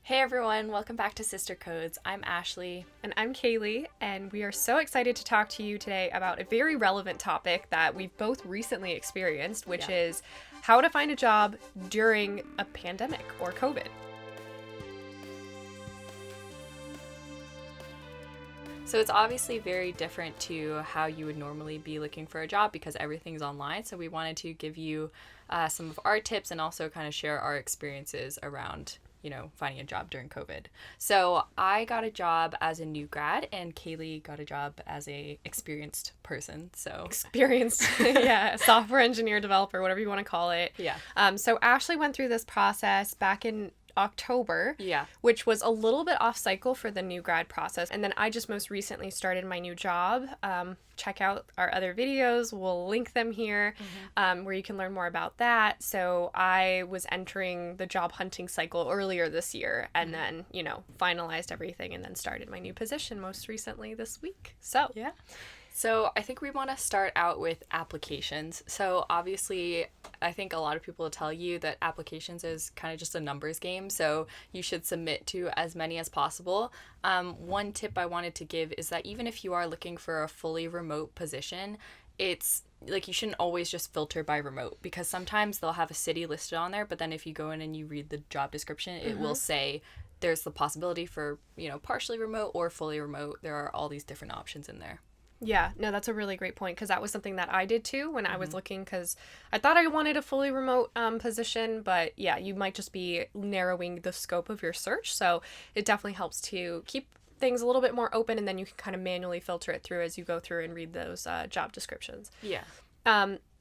Hey everyone, welcome back to Sister Codes. I'm Ashley. And I'm Kaylee, and we are so excited to talk to you today about a very relevant topic that we've both recently experienced, which is how to find a job during a pandemic or COVID. So it's obviously very different to how you would normally be looking for a job because everything's online. So we wanted to give you some of our tips and also kind of share our experiences around finding a job during COVID. So I got a job as a new grad and Kaylee got a job as a experienced person. So Experienced, yeah, software engineer, developer, whatever you want to call it. Yeah. So Ashley went through this process back in October, Yeah. which was a little bit off cycle for the new grad process. And then I just most recently started my new job. Check out our other videos. We'll link them here where you can learn more about that. So I was entering the job hunting cycle earlier this year and then, finalized everything and then started my new position most recently this week. So, yeah. So I think we want to start out with applications. So obviously, I think a lot of people will tell you that applications is kind of just a numbers game. So you should submit to as many as possible. One tip I wanted to give is that even if you are looking for a fully remote position, it's like you shouldn't always just filter by remote because sometimes they'll have a city listed on there. But then if you go in and you read the job description, it will say there's the possibility for, partially remote or fully remote. There are all these different options in there. Yeah, no, that's a really great point because that was something that I did too when I was looking because I thought I wanted a fully remote position, but yeah, you might just be narrowing the scope of your search. So it definitely helps to keep things a little bit more open and then you can kind of manually filter it through as you go through and read those job descriptions. Yeah.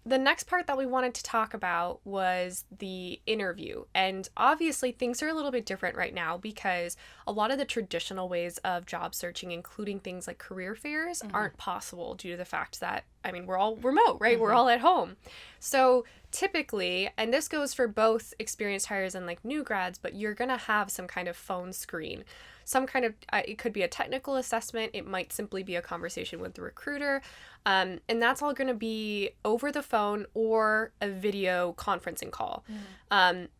The next part that we wanted to talk about was the interview. And obviously things are a little bit different right now because a lot of the traditional ways of job searching, including things like career fairs, aren't possible due to the fact that, we're all remote, right? We're all at home. So typically, and this goes for both experienced hires and like new grads, but you're going to have some kind of phone screen. Some kind of, it could be a technical assessment. It might simply be a conversation with the recruiter. And that's all going to be over the phone or a video conferencing call.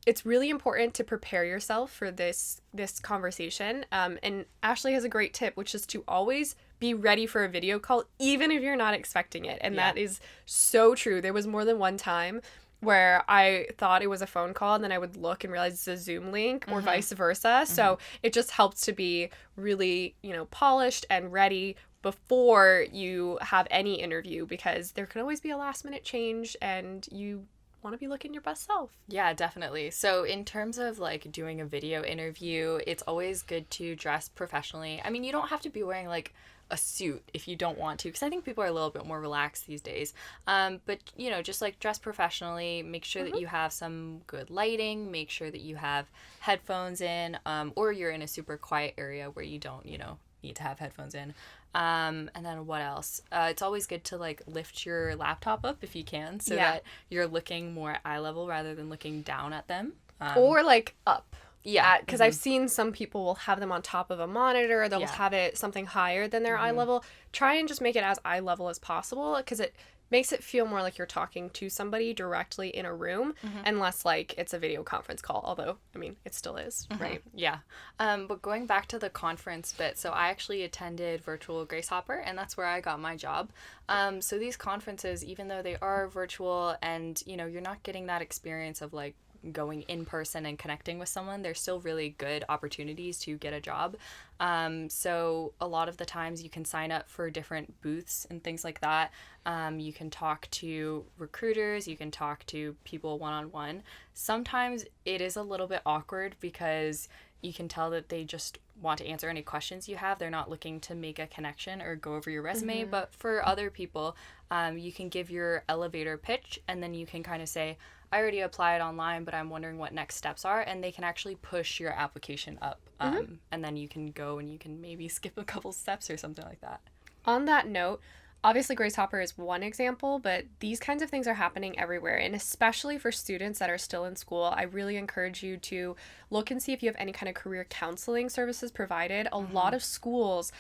It's really important to prepare yourself for this conversation. And Ashley has a great tip, which is to always be ready for a video call, even if you're not expecting it. And that is so true. There was more than one time where I thought it was a phone call and then I would look and realize it's a Zoom link or vice versa. So it just helps to be really, polished and ready before you have any interview because there can always be a last minute change and you want to be looking your best self. Yeah, definitely. So in terms of like doing a video interview, it's always good to dress professionally. I mean, you don't have to be wearing like a suit if you don't want to because I think people are a little bit more relaxed these days. But just like dress professionally, make sure that you have some good lighting, make sure that you have headphones in, or you're in a super quiet area where you don't, need to have headphones in. And then what else? It's always good to like lift your laptop up if you can so that you're looking more at eye level rather than looking down at them. Or like up. Yeah. Because I've seen some people will have them on top of a monitor. They'll have it something higher than their eye level. Try and just make it as eye level as possible because it makes it feel more like you're talking to somebody directly in a room and less like it's a video conference call. Although, it still is, right? Yeah. But going back to the conference bit, so I actually attended virtual Grace Hopper and that's where I got my job. So these conferences, even though they are virtual and, you're not getting that experience of like going in person and connecting with someone, there's still really good opportunities to get a job. So a lot of the times you can sign up for different booths and things like that. You can talk to recruiters, you can talk to people one-on-one. Sometimes it is a little bit awkward because you can tell that they just want to answer any questions you have. They're not looking to make a connection or go over your resume. But for other people, you can give your elevator pitch and then you can kind of say, I already applied online, but I'm wondering what next steps are. And they can actually push your application up. And then you can go and you can maybe skip a couple steps or something like that. On that note, obviously Grace Hopper is one example, but these kinds of things are happening everywhere. And especially for students that are still in school, I really encourage you to look and see if you have any kind of career counseling services provided. A lot of schools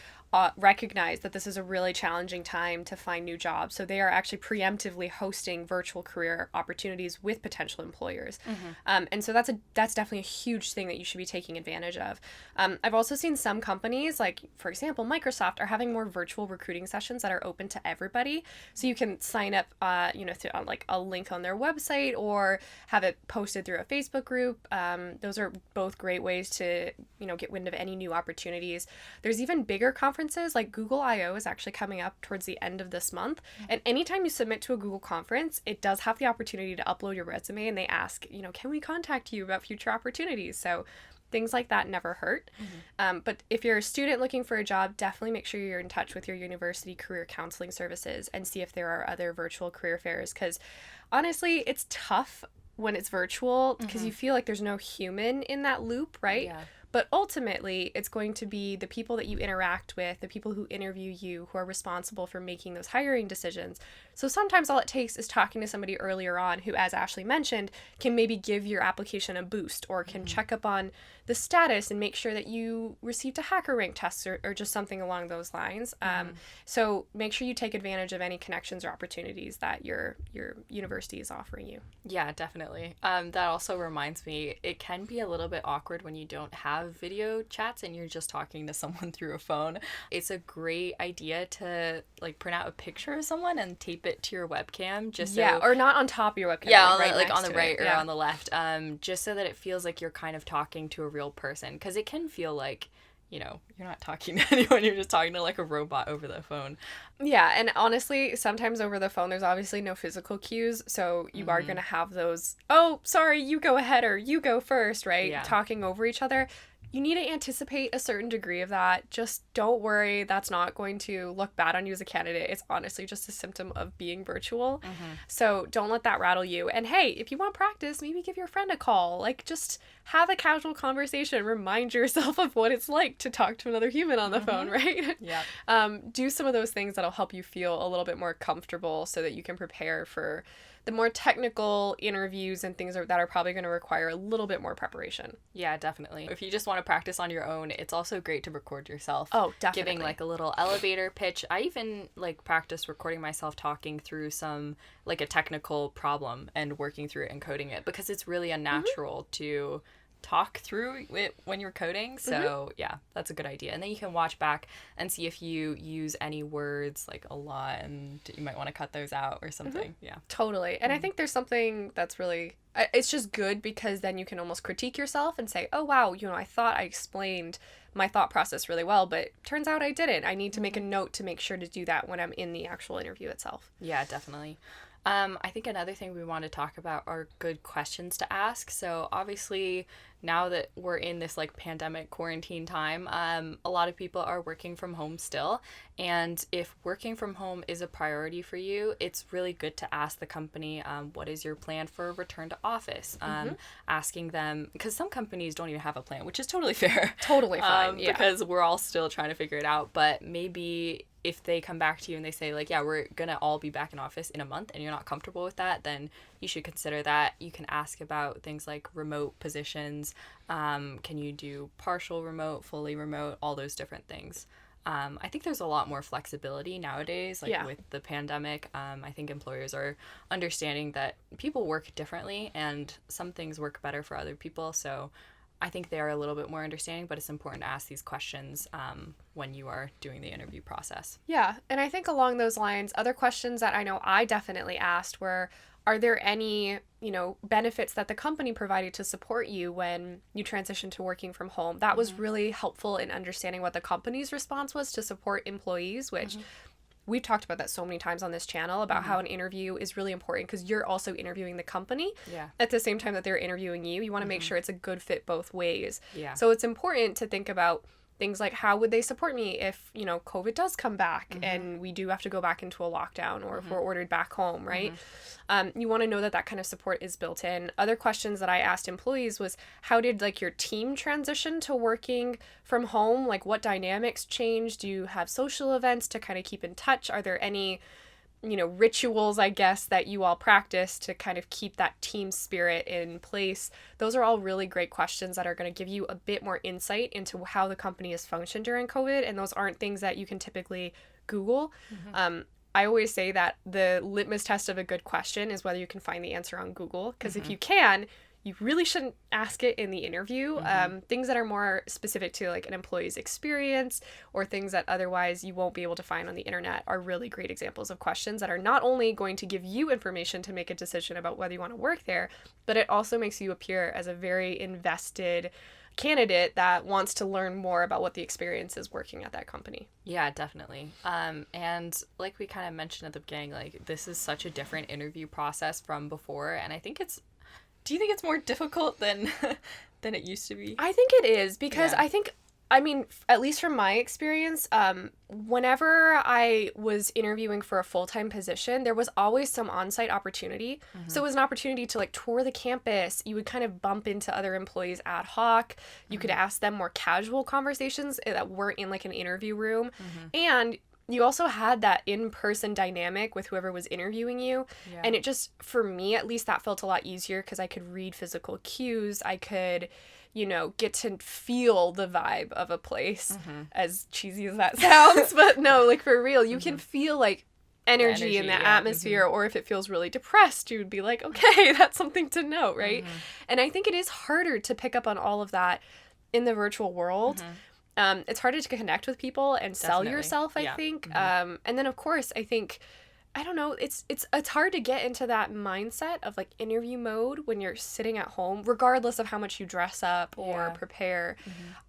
recognize that this is a really challenging time to find new jobs. So they are actually preemptively hosting virtual career opportunities with potential employers. And so that's definitely a huge thing that you should be taking advantage of. I've also seen some companies, like for example, Microsoft, are having more virtual recruiting sessions that are open to everybody. So you can sign up, through like a link on their website or have it posted through a Facebook group. Those are both great ways to, get wind of any new opportunities. There's even bigger conferences like Google I/O is actually coming up towards the end of this month. And anytime you submit to a Google conference, it does have the opportunity to upload your resume, and they ask, can we contact you about future opportunities? So things like that never hurt. But if you're a student looking for a job, definitely make sure you're in touch with your university career counseling services and see if there are other virtual career fairs, because honestly, it's tough when it's virtual because you feel like there's no human in that loop, right? Yeah. But ultimately, it's going to be the people that you interact with, the people who interview you, who are responsible for making those hiring decisions. So sometimes all it takes is talking to somebody earlier on who, as Ashley mentioned, can maybe give your application a boost or can check up on the status and make sure that you received a hacker rank test or just something along those lines. So make sure you take advantage of any connections or opportunities that your university is offering you. Yeah, definitely. That also reminds me, it can be a little bit awkward when you don't have video chats and you're just talking to someone through a phone. It's a great idea to like print out a picture of someone and tape it to your webcam, just so, or not on top of your webcam. yeah, right on the next right to it. or on the left, just so that it feels like you're kind of talking to a real person, because it can feel like, you're not talking to anyone, you're just talking to like a robot over the phone. Yeah, and honestly, sometimes over the phone, there's obviously no physical cues, so you are going to have those, oh, sorry, you go ahead or you go first, right? Yeah. Talking over each other. You need to anticipate a certain degree of that. Just don't worry. That's not going to look bad on you as a candidate. It's honestly just a symptom of being virtual. So don't let that rattle you. And hey, if you want practice, maybe give your friend a call. Like, just have a casual conversation. Remind yourself of what it's like to talk to another human on the phone, right? Yeah. Do some of those things that'll help you feel a little bit more comfortable so that you can prepare for the more technical interviews and things that are probably going to require a little bit more preparation. Yeah, definitely. If you just want to practice on your own, it's also great to record yourself. Oh, definitely. Giving like a little elevator pitch. I even like practice recording myself talking through some like a technical problem and working through it and coding it, because it's really unnatural to talk through it when you're coding. So yeah, that's a good idea. And then you can watch back and see if you use any words like a lot and you might want to cut those out or something. Yeah, totally. And I think there's something that's really, it's just good because then you can almost critique yourself and say, oh wow, I thought I explained my thought process really well, but turns out I didn't. I need to make a note to make sure to do that when I'm in the actual interview itself. Yeah, definitely. I think another thing we want to talk about are good questions to ask. So obviously now that we're in this like pandemic quarantine time, a lot of people are working from home still. And if working from home is a priority for you, it's really good to ask the company, what is your plan for return to office? Asking them, because some companies don't even have a plan, which is totally fair. Totally fine. Because we're all still trying to figure it out. But maybe if they come back to you and they say like, yeah, we're gonna all be back in office in a month and you're not comfortable with that, then you should consider that. You can ask about things like remote positions. Can you do partial remote, fully remote, all those different things. I think there's a lot more flexibility nowadays, with the pandemic. I think employers are understanding that people work differently and some things work better for other people. So I think they are a little bit more understanding, but it's important to ask these questions when you are doing the interview process. Yeah, and I think along those lines, other questions that I know I definitely asked were, are there any, benefits that the company provided to support you when you transitioned to working from home? That was really helpful in understanding what the company's response was to support employees, which we've talked about that so many times on this channel about how an interview is really important because you're also interviewing the company at the same time that they're interviewing you. You want to make sure it's a good fit both ways. Yeah. So it's important to think about things like, how would they support me if, COVID does come back and we do have to go back into a lockdown, or if we're ordered back home, right? You want to know that kind of support is built in. Other questions that I asked employees was, how did your team transition to working from home? Like, what dynamics changed? Do you have social events to kind of keep in touch? Are there any rituals, I guess, that you all practice to kind of keep that team spirit in place. Those are all really great questions that are going to give you a bit more insight into how the company has functioned during COVID. And those aren't things that you can typically Google. I always say that the litmus test of a good question is whether you can find the answer on Google. Because if you can, you really shouldn't ask it in the interview. Things that are more specific to like an employee's experience or things that otherwise you won't be able to find on the internet are really great examples of questions that are not only going to give you information to make a decision about whether you want to work there, but it also makes you appear as a very invested candidate that wants to learn more about what the experience is working at that company. Yeah, definitely. And like we kind of mentioned at the beginning, like this is such a different interview process from before, and I think do you think it's more difficult than than it used to be? I think it is because I mean, at least from my experience, whenever I was interviewing for a full-time position, there was always some on-site opportunity. So it was an opportunity to like tour the campus. You would kind of bump into other employees ad hoc. You could ask them more casual conversations that weren't in like an interview room. And you also had that in-person dynamic with whoever was interviewing you. And it just, for me at least, that felt a lot easier because I could read physical cues. I could, get to feel the vibe of a place, as cheesy as that sounds. But no, like for real, you can feel like energy in the atmosphere. Or if it feels really depressed, you would be like, okay, that's something to know, right? And I think it is harder to pick up on all of that in the virtual world. It's harder to connect with people and sell yourself, I think. And then, of course, I think, I don't know, it's hard to get into that mindset of like interview mode when you're sitting at home, regardless of how much you dress up or prepare.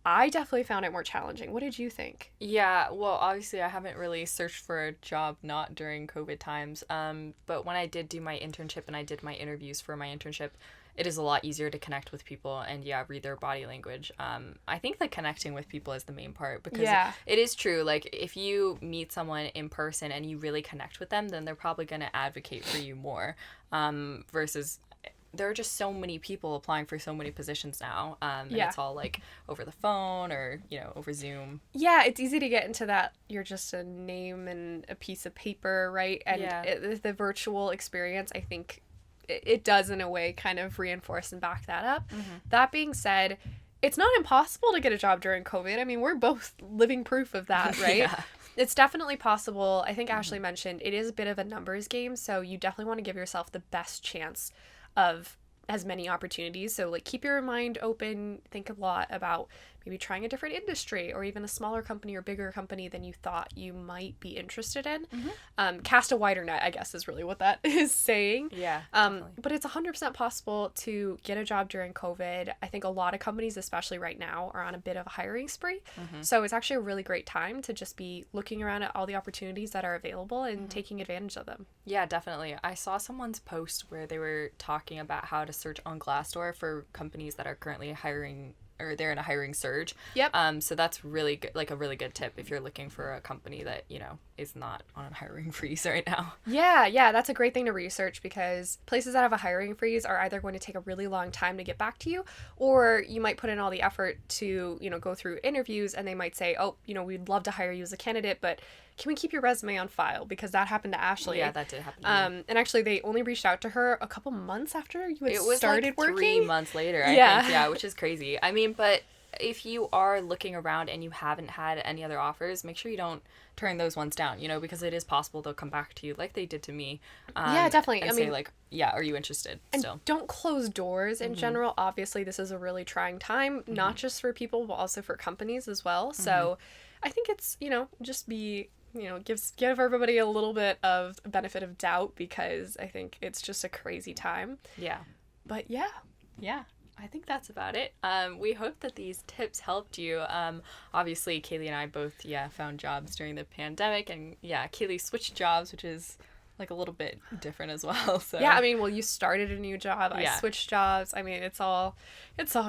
I definitely found it more challenging. What did you think? Yeah, well, obviously I haven't really searched for a job not during COVID times. But when I did do my internship and I did my interviews for my internship, it is a lot easier to connect with people and read their body language. I think that connecting with people is the main part because it is true. Like if you meet someone in person and you really connect with them, then they're probably going to advocate for you more, versus there are just so many people applying for so many positions now. And it's all like over the phone or, over Zoom. Yeah, it's easy to get into that. You're just a name and a piece of paper, right? And the virtual experience, I think, it does in a way kind of reinforce and back that up. That being said, it's not impossible to get a job during COVID. I mean, we're both living proof of that, right? It's definitely possible. I think Ashley mentioned it is a bit of a numbers game, so you definitely want to give yourself the best chance of as many opportunities. So like keep your mind open, think a lot about maybe trying a different industry or even a smaller company or bigger company than you thought you might be interested in. Cast a wider net, I guess, is really what that is saying. But it's 100% possible to get a job during COVID. I think a lot of companies, especially right now, are on a bit of a hiring spree. So it's actually a really great time to just be looking around at all the opportunities that are available and taking advantage of them. Yeah, definitely. I saw someone's post where they were talking about how to search on Glassdoor for companies that are currently hiring, or they're in a hiring surge. So that's really good, like a really good tip if you're looking for a company that, is not on a hiring freeze right now. Yeah, that's a great thing to research because places that have a hiring freeze are either going to take a really long time to get back to you, or you might put in all the effort to, go through interviews and they might say, oh, we'd love to hire you as a candidate, but can we keep your resume on file? Because that happened to Ashley. Yeah, that did happen to me. And actually, they only reached out to her a couple months after you had started working. 3 months later, I think. Yeah, which is crazy. I mean, but if you are looking around and you haven't had any other offers, make sure you don't turn those ones down, because it is possible they'll come back to you like they did to me. Yeah, definitely. And say like, are you interested still? And don't close doors in general. Obviously, this is a really trying time, not just for people, but also for companies as well. So I think it's, just be... give everybody a little bit of benefit of doubt because I think it's just a crazy time. Yeah. But yeah. I think that's about it. We hope that these tips helped you. Obviously, Kaylee and I both, found jobs during the pandemic. And, Kaylee switched jobs, which is, like, a little bit different as well. So yeah, I mean, you started a new job. I switched jobs. I mean, it's all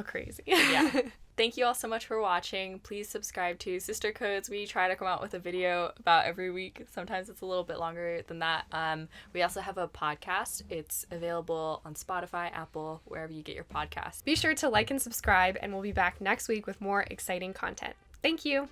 crazy. Yeah. Thank you all so much for watching. Please subscribe to Sister Codes. We try to come out with a video about every week. Sometimes it's a little bit longer than that. We also have a podcast. It's available on Spotify, Apple, wherever you get your podcasts. Be sure to like and subscribe, and we'll be back next week with more exciting content. Thank you.